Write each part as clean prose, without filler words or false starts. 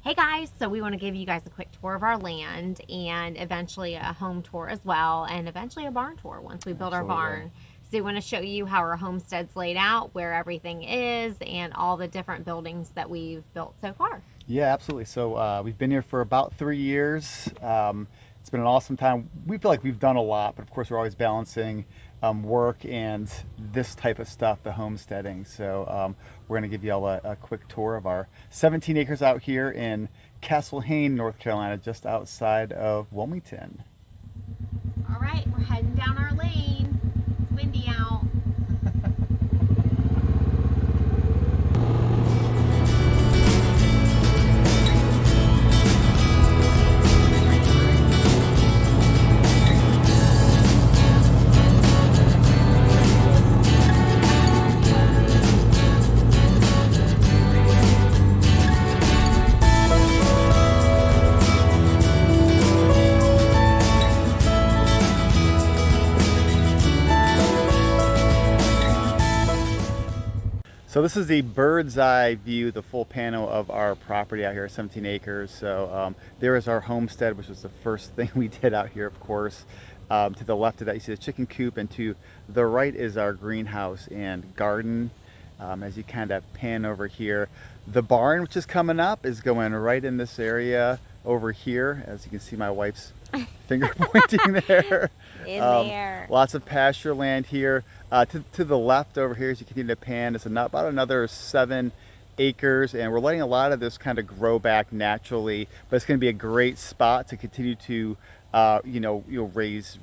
Hey guys, so we want to give you guys a quick tour of our land and eventually a home tour as well, and eventually a barn tour once we build our barn. So we want to show you how our homestead's laid out, where everything is, and all the different buildings that we've built so far. Yeah, absolutely. So we've been here for about 3 years. It's been an awesome time. We feel like we've done a lot, but of course we're always balancing work and this type of stuff, the homesteading. So we're going to give you all a quick tour of our 17 acres out here in Castle Hayne, North Carolina, just outside of Wilmington. All right, we're heading down our lane. It's windy out. So this is the bird's eye view, the full panel of our property out here, 17 acres. So there is our homestead, which was the first thing we did out here, of course. To the left of that, you see the chicken coop, and to the right is our greenhouse and garden. As you kind of pan over here, the barn, which is coming up, is going right in this area over here. As you can see, my wife's finger pointing there. In there. Lots of pasture land here. To the left over here, as you continue to pan, is about another 7 acres, and we're letting a lot of this kind of grow back naturally. But it's going to be a great spot to continue to, raise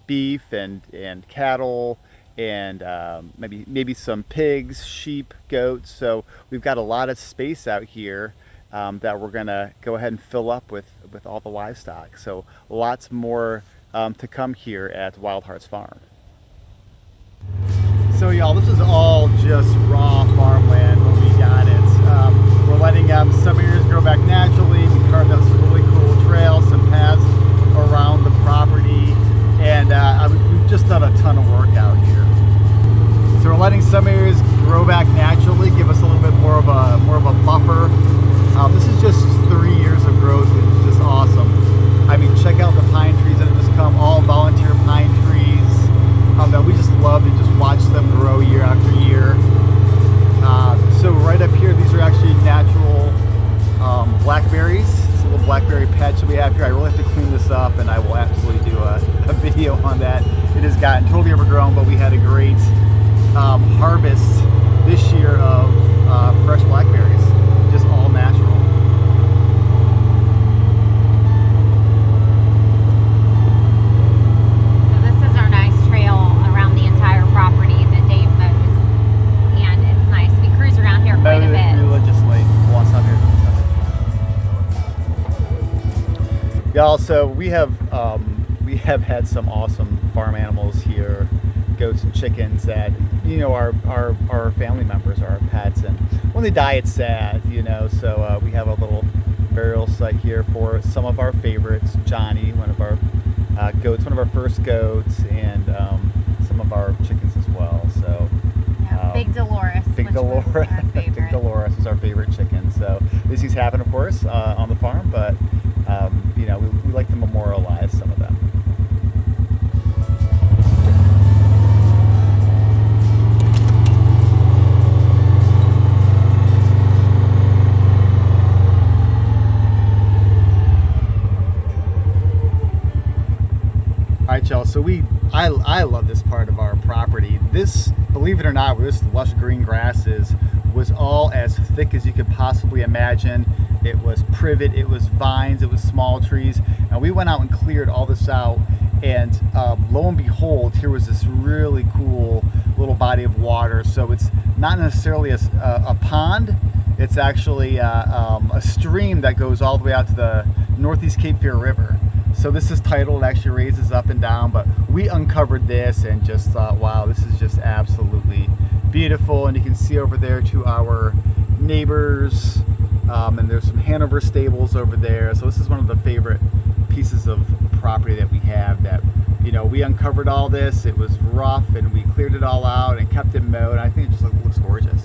beef and cattle, and maybe some pigs, sheep, goats. So we've got a lot of space out here that we're going to go ahead and fill up with all the livestock. So lots more to come here at Wild Hearts Farm. So y'all, this is all just raw farmland when we got it. We're letting some areas grow back naturally. We carved out some really cool trails, some paths around the property, and we've just done a ton of work out here. So we're letting some areas grow back naturally, give us a little bit more of a buffer. This is just 3 years of growth, which is just awesome. I mean, check out the pine trees that have just come, all volunteer pine trees. That we just love to just watch them grow year after year. So right up here, these are actually natural blackberries. It's a little blackberry patch that we have here. I really have to clean this up, and I will absolutely do a video on that. It has gotten totally overgrown, but we had a great harvest this year of fresh blackberries, just all natural. Y'all, so we have had some awesome farm animals here, goats and chickens that our family members, our pets, and when they die it's sad, So we have a little burial site here for some of our favorites. Johnny, one of our goats, one of our first goats, and some of our chickens as well. So Big Dolores. Big Dolores. Big Dolores is our favorite chicken. So these things happen, of course, on the farm, but we like to memorialize some of them. All right, y'all, so I love this part of our property. This, believe it or not, where this lush green grass was all as thick as you could possibly imagine. It was privet, it was vines, it was small trees, and we went out and cleared all this out, and lo and behold, here was this really cool little body of water. So it's not necessarily a pond, it's actually a stream that goes all the way out to the Northeast Cape Fear River. So this is tidal, it actually raises up and down, but we uncovered this and just thought, wow, this is just absolutely beautiful. And you can see over there to our neighbors, and there's some Hanover stables over there. So this is one of the favorite pieces of property that we have, that we uncovered all this. It was rough and we cleared it all out and kept it mowed. I think it just looks gorgeous.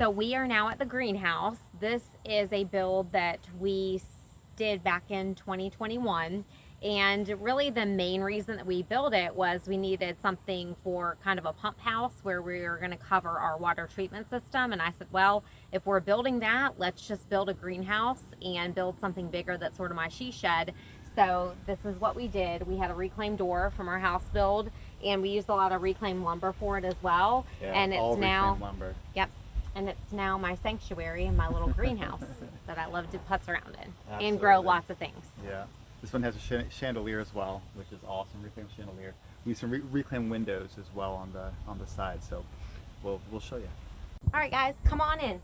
So we are now at the greenhouse. This is a build that we did back in 2021. And really the main reason that we built it was we needed something for kind of a pump house where we were going to cover our water treatment system. And I said, well, if we're building that, let's just build a greenhouse and build something bigger that's sort of my she shed. So this is what we did. We had a reclaimed door from our house build, and we used a lot of reclaimed lumber for it as well. Yeah, and it's all now reclaimed lumber. Yep. And it's now my sanctuary and my little greenhouse that I love to putz around in. Absolutely. And grow lots of things. Yeah. This one has a chandelier as well, which is awesome. Reclaimed chandelier. We use some reclaimed windows as well on the side. So we'll show you. All right, guys, come on in.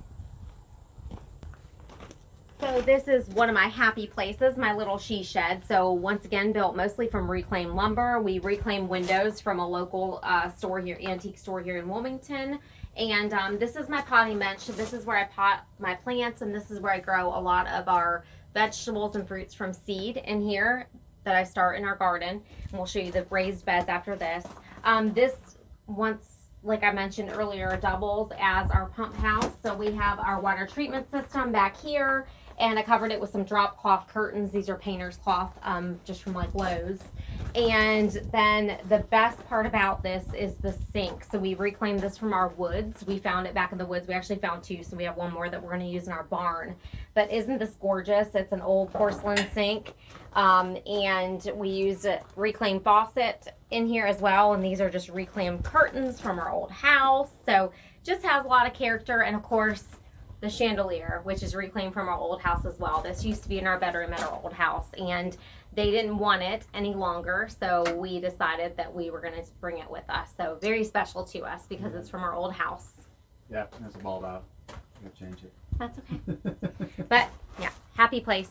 So this is one of my happy places, my little she shed. So once again, built mostly from reclaimed lumber. We reclaimed windows from a local store here, antique store here in Wilmington. And this is my potting bench. This is where I pot my plants, and this is where I grow a lot of our vegetables and fruits from seed in here that I start in our garden. And we'll show you the raised beds after this. This once, like I mentioned earlier, doubles as our pump house. So we have our water treatment system back here, and I covered it with some drop cloth curtains. These are painter's cloth, just from like Lowe's. And then the best part about this is the sink. So we reclaimed this from our woods. We found it back in the woods. We actually found two, so we have one more that we're going to use in our barn. But isn't this gorgeous? It's an old porcelain sink. And we used a reclaimed faucet in here as well. And these are just reclaimed curtains from our old house. So just has a lot of character. And of course, the chandelier, which is reclaimed from our old house as well. This used to be in our bedroom at our old house, and they didn't want it any longer, so we decided that we were going to bring it with us. So very special to us because it's from our old house. Yeah, there's a bulb out. I'm gonna change it. That's okay. But yeah, happy place.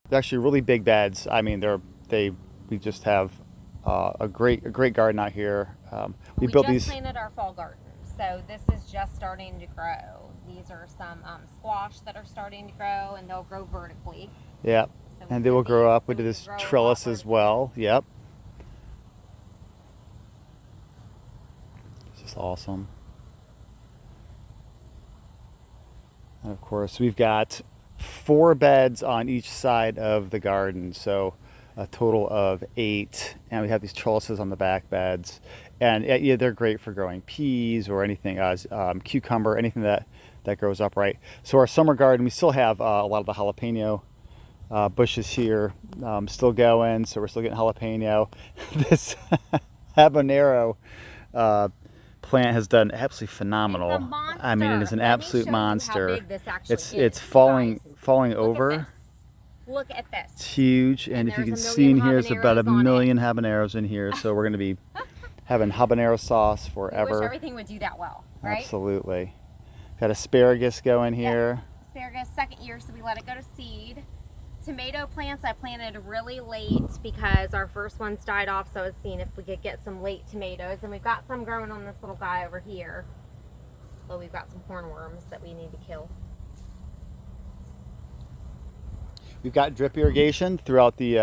They're actually really big beds. I mean, we just have a great garden out here. We built just these. planted our fall garden, so this is just starting to grow. These are some squash that are starting to grow, and they'll grow vertically. Yeah, So and they will grow up. We did this grow trellis as well. Yep. It's just awesome. And of course, we've got 4 beds on each side of the garden, so a total of 8. And we have these trellises on the back beds, and yeah, they're great for growing peas or anything, cucumber, anything that grows upright. So our summer garden, we still have a lot of the jalapeno bushes here still going, so we're still getting jalapeno. This habanero plant has done absolutely phenomenal. It's a monster. I mean, it is an Let me absolute show you monster. how big this actually is. It's falling Look over. at this. Look at this. It's huge, and if you can there's a see in million here, there's about a habaneros on it. million habaneros in here. So we're going to be having habanero sauce We forever. wish everything would do that well, right? Absolutely. Got asparagus going here. Asparagus, second year, so we let it go to seed. Tomato plants I planted really late because our first ones died off, so I was seeing if we could get some late tomatoes. And we've got some growing on this little guy over here. Well, we've got some hornworms that we need to kill. We've got drip irrigation throughout the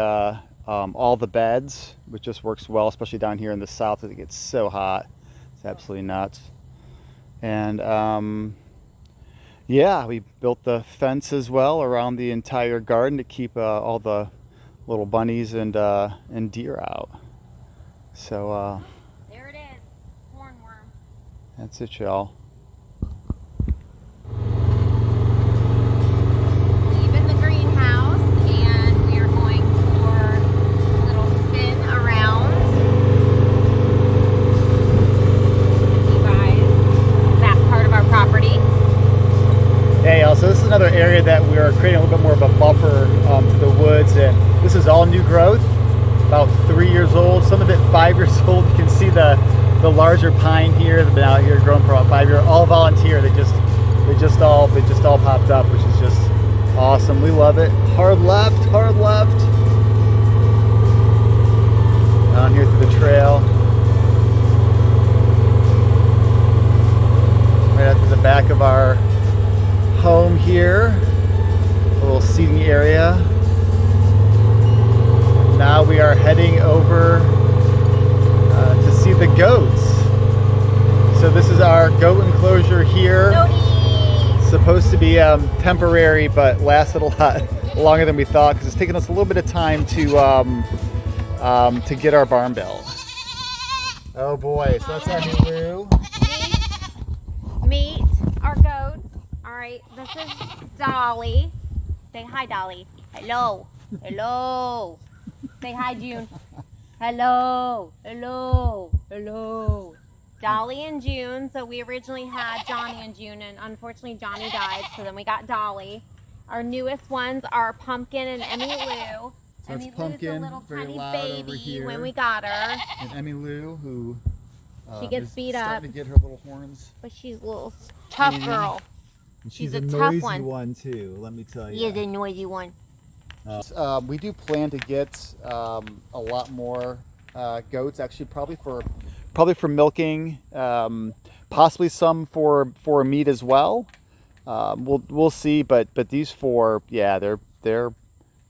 all the beds, which just works well, especially down here in the south as it gets so hot. It's absolutely nuts. And yeah, we built the fence as well around the entire garden to keep all the little bunnies and deer out. So There it is, hornworm. that's it, y'all. Leaving the greenhouse, and we are going for a little spin around. You guys, that part of our property. Hey, so this is another area that we are creating a little bit more of a buffer to the woods, and this is all new growth, about 3 years old, some of it 5 years old. You can see the larger pine here that's been out here growing for about 5 years. All volunteer. They just all popped up, which is just awesome. We love it. Hard left. Down here through the trail. over to see the goats. So this is our goat enclosure here. Supposed to be temporary, but lasted a lot longer than we thought because it's taken us a little bit of time to get our barn built. Oh boy, so that's our new loo. Meet our goats. All right, this is Dolly. Say hi, Dolly. Hello. Hello. Say hi, June. Hello. Hello. Hello. Dolly and June. So we originally had Johnny and June, and unfortunately Johnny died, so then we got Dolly. Our newest ones are Pumpkin and Emmy Lou. So Emmy it's Pumpkin, Lou's a little very tiny loud over baby here. when we got her. And Emmy Lou, who She gets is beat up. starting to get her little horns. But she's a little tough girl. And She's she's a a tough noisy one. too, let me tell you. She is a noisy one. We do plan to get a lot more goats, actually probably for milking, possibly some for meat as well. We'll see, but these four, yeah, they're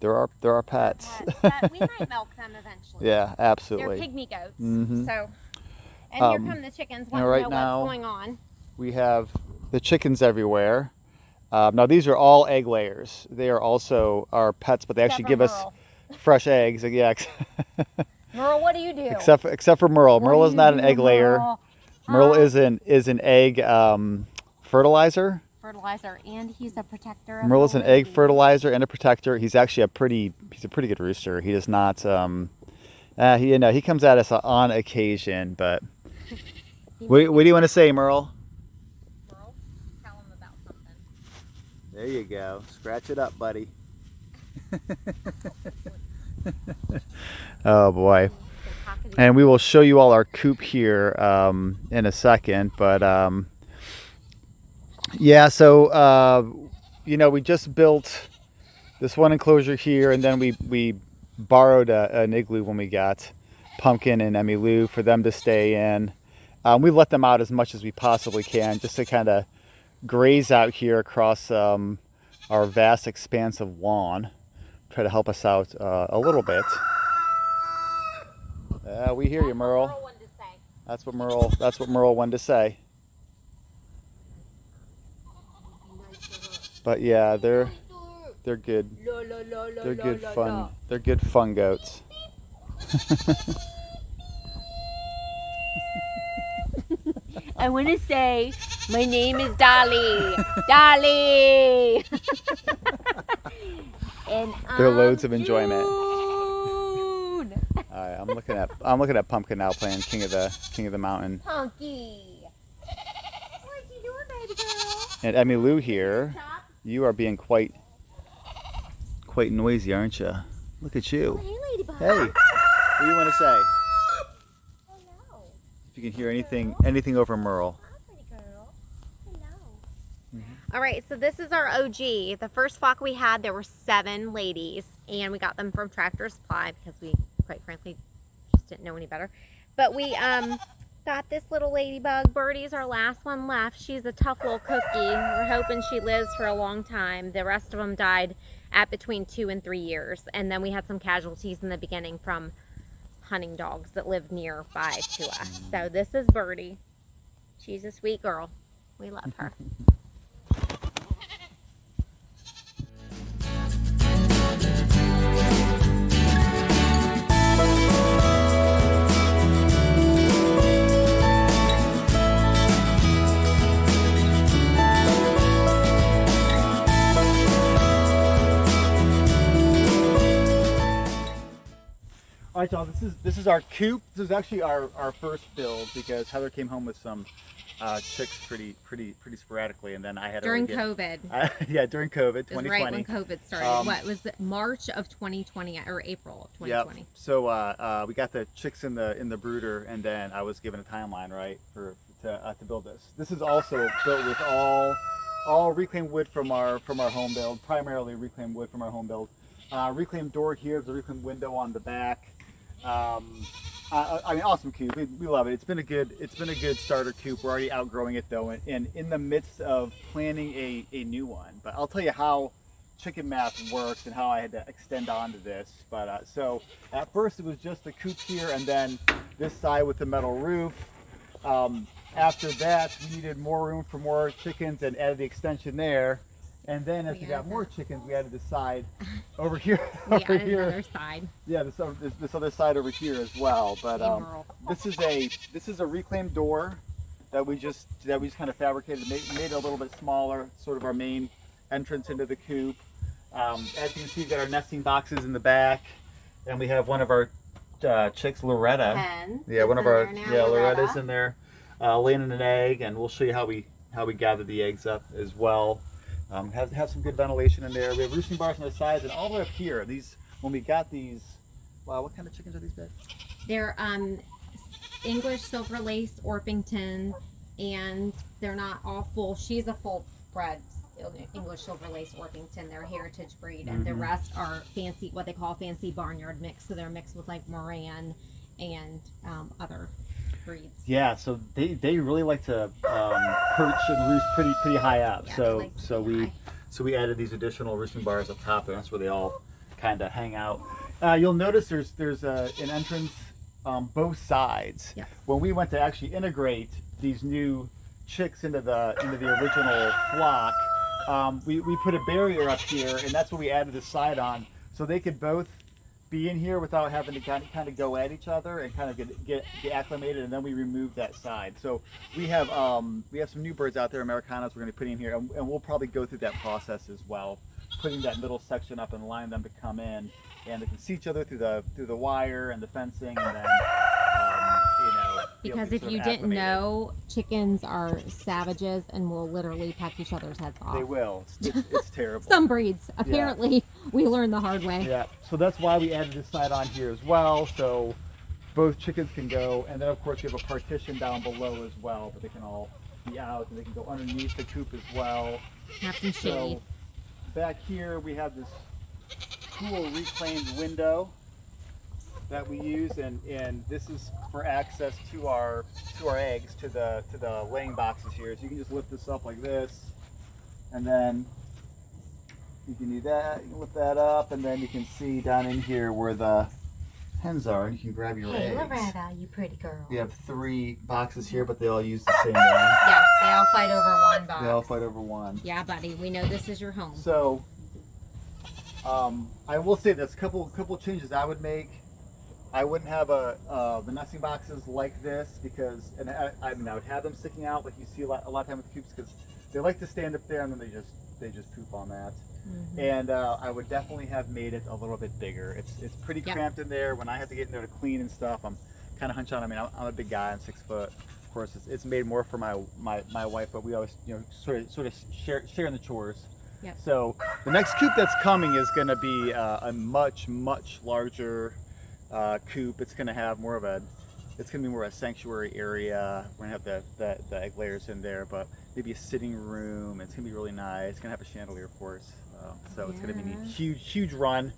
our pets. But we might milk them eventually. Yeah, absolutely. They're pygmy goats. Mhm. So, and here come the chickens. Want to right know now- what's going on? We have the chickens everywhere. Now these are all egg layers. They are also our pets, but they actually give us fresh eggs. Yeah, Merle, what do you do? except for Merle. Merle is not an egg layer. Merle is an egg fertilizer. Fertilizer, and he's a protector. Merle is an egg fertilizer. fertilizer and a protector. He's actually a pretty good rooster. He does not. He comes at us on occasion, but what do you want to say, Merle? Merle, tell him about something. There you go. Scratch it up, buddy. Oh boy. And we will show you all our coop here in a second, but yeah, so we just built this one enclosure here, and then we borrowed an igloo when we got Pumpkin and Emmy Lou for them to stay in. We let them out as much as we possibly can, just to kind of graze out here across our vast expanse of lawn, try to help us out a little bit. We hear you, Merle. That's what Merle wanted to say. But yeah, they're good. They're good fun. They're good fun goats. I want to say my name is Dolly. Dolly. And They're loads of enjoyment. June. All right, I'm looking at Pumpkin now, playing King of the Mountain. Punky. What you doing, baby girl? And Emmy Lou here, you are being quite noisy, aren't you? Look at you. Oh, hey, ladybug. Hey, what do you want to say? Hello. If you can hear anything over Merle. Hi, pretty girl. Hello. All right, so this is our OG. The first flock we had, there were 7 ladies, and we got them from Tractor Supply because we, quite frankly, just didn't know any better. But we got this little ladybug. Birdie's our last one left. She's a tough little cookie. We're hoping she lives for a long time. The rest of them died at between 2 and 3 years, and then we had some casualties in the beginning from hunting dogs that lived nearby to us. So this is Birdie. She's a sweet girl. We love her. All right, y'all. This is our coop. This is actually our first build because Heather came home with some chicks pretty sporadically, and then I had During to COVID. Yeah, during COVID, 2020. It was right when COVID started. What was it? March of 2020 or April of 2020? Yep. So we got the chicks in the brooder, and then I was given a timeline, right, to build this. This is also built with all reclaimed wood from our home build, primarily reclaimed wood from our home build. Reclaimed door here, the reclaimed window on the back. I mean, awesome coop. We love it. It's been a good starter coop. We're already outgrowing it though, and in the midst of planning a new one. But I'll tell you how chicken math works and how I had to extend onto this. But so at first it was just the coop here, and then this side with the metal roof. After that, we needed more room for more chickens and added the extension there. And then as we got more chickens, we added the side over here. We added another side. Yeah, this other side over here as well. But this is a reclaimed door that we just kind of fabricated, made it a little bit smaller, sort of our main entrance into the coop. As you can see, we've got our nesting boxes in the back, and we have one of our chicks, Loretta. Hens. Yeah, one of our Loretta. Loretta's in there, laying an egg, and we'll show you how we gather the eggs up as well. Have some good ventilation in there. We have roosting bars on the sides, and all the way up here. These, when we got these, wow, what kind of chickens are these, babe? They're English silver lace Orpington, and they're not all full. She's a full bred English silver lace Orpington. They're a heritage breed, and the rest are fancy, what they call fancy barnyard mix. So they're mixed with like Moran and other breeds. Yeah, so they really like to perch and roost pretty high up. Yeah, so we added these additional roosting bars up top, and that's where they all kind of hang out. You'll notice there's an entrance both sides. Yeah. When we went to actually integrate these new chicks into the original flock, we put a barrier up here, and that's what we added the side on, so they could both be in here without having to kind of go at each other and kind of get acclimated, and then we removed that side. So we have some new birds out there, Americanas, we're going to put in here, and we'll probably go through that process as well, putting that middle section up and allowing them to come in, and they can see each other through the wire and the fencing, and then because if you didn't know, chickens are savages and will literally peck each other's heads off. They will. It's terrible. Some breeds. Apparently, we learned the hard way. Yeah. So that's why we added this side on here as well, so both chickens can go. And then of course you have a partition down below as well, but they can all be out, and they can go underneath the coop as well. Have some shade. So back here we have this cool reclaimed window that we use, and this is for access to our eggs, to the laying boxes here. So you can just lift this up like this, and then you can do that. You can lift that up, and then you can see down in here where the hens are, and you can grab your eggs. Loretta, you pretty girl. We have 3 boxes here, but they all use the same one. Yeah, they all fight over one box. They all fight over one. Yeah, buddy, we know this is your home. So I will say there's a couple changes I would make. I wouldn't have the nesting boxes like this, because, and I mean I would have them sticking out like you see a lot of time with the coops, because they like to stand up there and then they just poop on that. And I would definitely have made it a little bit bigger. It's pretty cramped in there. When I have to get in there to clean and stuff, I'm kind of hunched on. I mean, I'm a big guy, I'm 6 foot. Of course, it's made more for my wife, but we always sort of share in the chores. Yep. So the next coop that's coming is going to be a much larger coop. It's going to have it's going to be more of a sanctuary area. We're going to have the egg layers in there, but maybe a sitting room. It's going to be really nice. It's going to have a chandelier, of course. So it's going to be a huge run.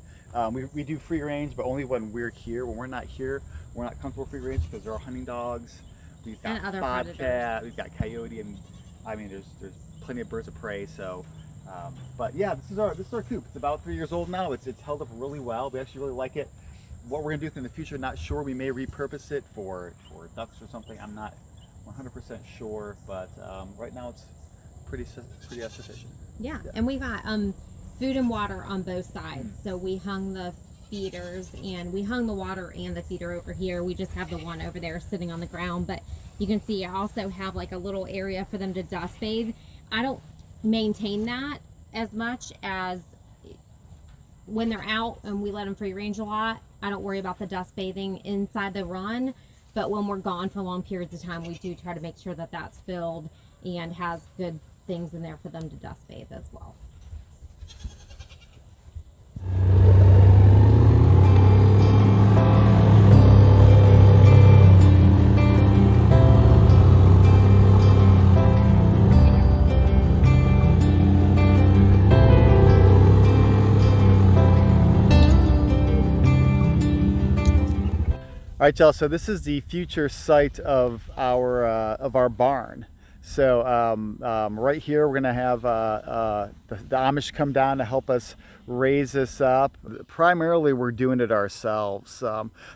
We do free range, but only when we're here. When we're not here, we're not comfortable free range, because there are hunting dogs. We've got bobcat, we've got coyote, and I mean there's plenty of birds of prey. So, but yeah, this is our coop. It's about 3 years old now. It's held up really well. We actually really like it. What we're gonna do in the future, not sure. We may repurpose it for ducks or something. I'm not 100% sure, but right now it's pretty sufficient. Yeah, and we got food and water on both sides. So we hung the feeders, and we hung the water and the feeder over here. We just have the one over there sitting on the ground, but you can see I also have like a little area for them to dust bathe. I don't maintain that as much as when they're out and we let them free range a lot. I don't worry about the dust bathing inside the run, but when we're gone for long periods of time, we do try to make sure that that's filled and has good things in there for them to dust bathe as well. All right, y'all, so this is the future site of our barn. So right here, we're gonna have the Amish come down to help us raise this up. Primarily, we're doing it ourselves.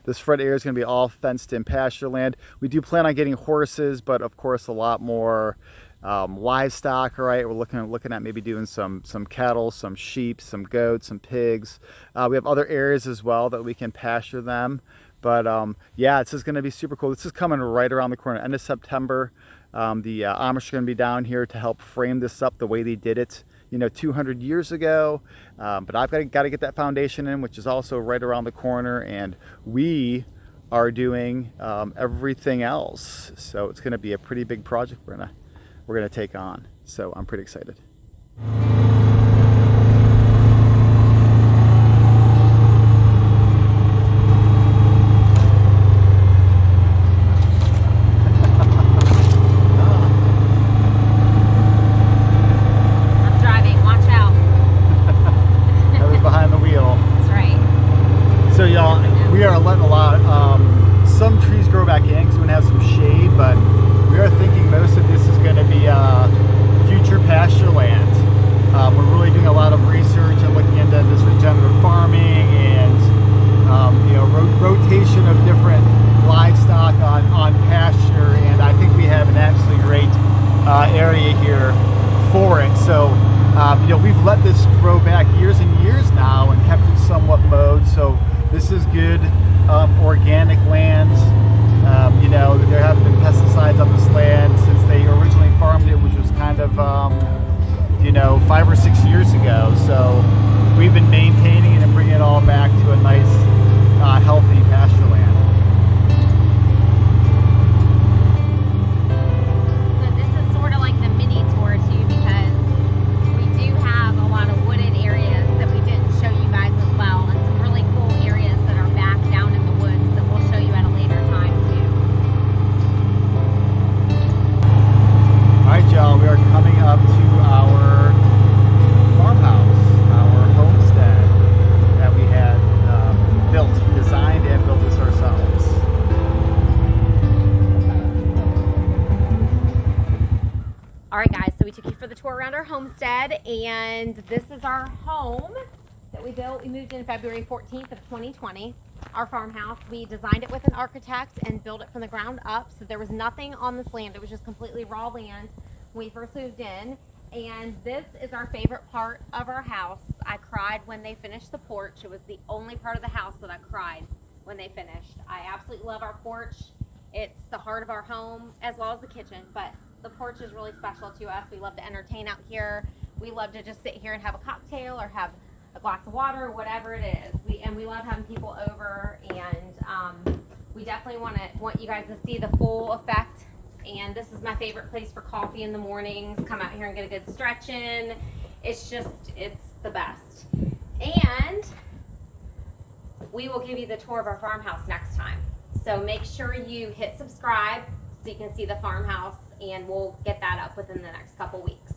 This front area is gonna be all fenced in pasture land. We do plan on getting horses, but of course, a lot more livestock. Right, we're looking at maybe doing some cattle, some sheep, some goats, some pigs. We have other areas as well that we can pasture them. But yeah, this is going to be super cool. This is coming right around the corner, end of September. The Amish are going to be down here to help frame this up the way they did it, 200 years ago. But I've got to get that foundation in, which is also right around the corner, and we are doing everything else. So it's going to be a pretty big project we're gonna take on. So I'm pretty excited. We are letting a lot, some trees grow back in because we're going to have some shade, but we are thinking most of this is going to be future pasture land. We're really doing a lot of research and looking into this regenerative farming and rotation of different livestock on pasture, and I think we have an absolutely great area here for it. So we've let this grow back years and years now and kept it somewhat mowed. So this is good organic land. There haven't been pesticides on this land since they originally farmed it, which was kind of 5 or 6 years ago. So we've been maintaining it and bringing it all back to a nice, healthy pasture land. So this is sort of like the mini tour too, because we do have a lot of wooded areas that we didn't show you guys as well, and some really cool areas that are back down in the woods that we'll show you at a later time too. All right, y'all, we are coming up to our farmhouse, our homestead that we had designed and built this ourselves. All right, guys, so we took you for the tour around our homestead, and this is our home that we built. We moved in February 14th of 2020. Our farmhouse, we designed it with an architect and built it from the ground up. So there was nothing on this land. It was just completely raw land when we first moved in. And this is our favorite part of our house. I cried when they finished the porch. It was the only part of the house that I cried when they finished. I absolutely love our porch. It's the heart of our home, as well as the kitchen, but the porch is really special to us. We love to entertain out here. We love to just sit here and have a cocktail or have a glass of water or whatever it is. We love having people over, and we definitely want you guys to see the full effect. And this is my favorite place for coffee in the mornings. Come out here and get a good stretch in. It's the best. And we will give you the tour of our farmhouse next time. So make sure you hit subscribe so you can see the farmhouse, and we'll get that up within the next couple weeks.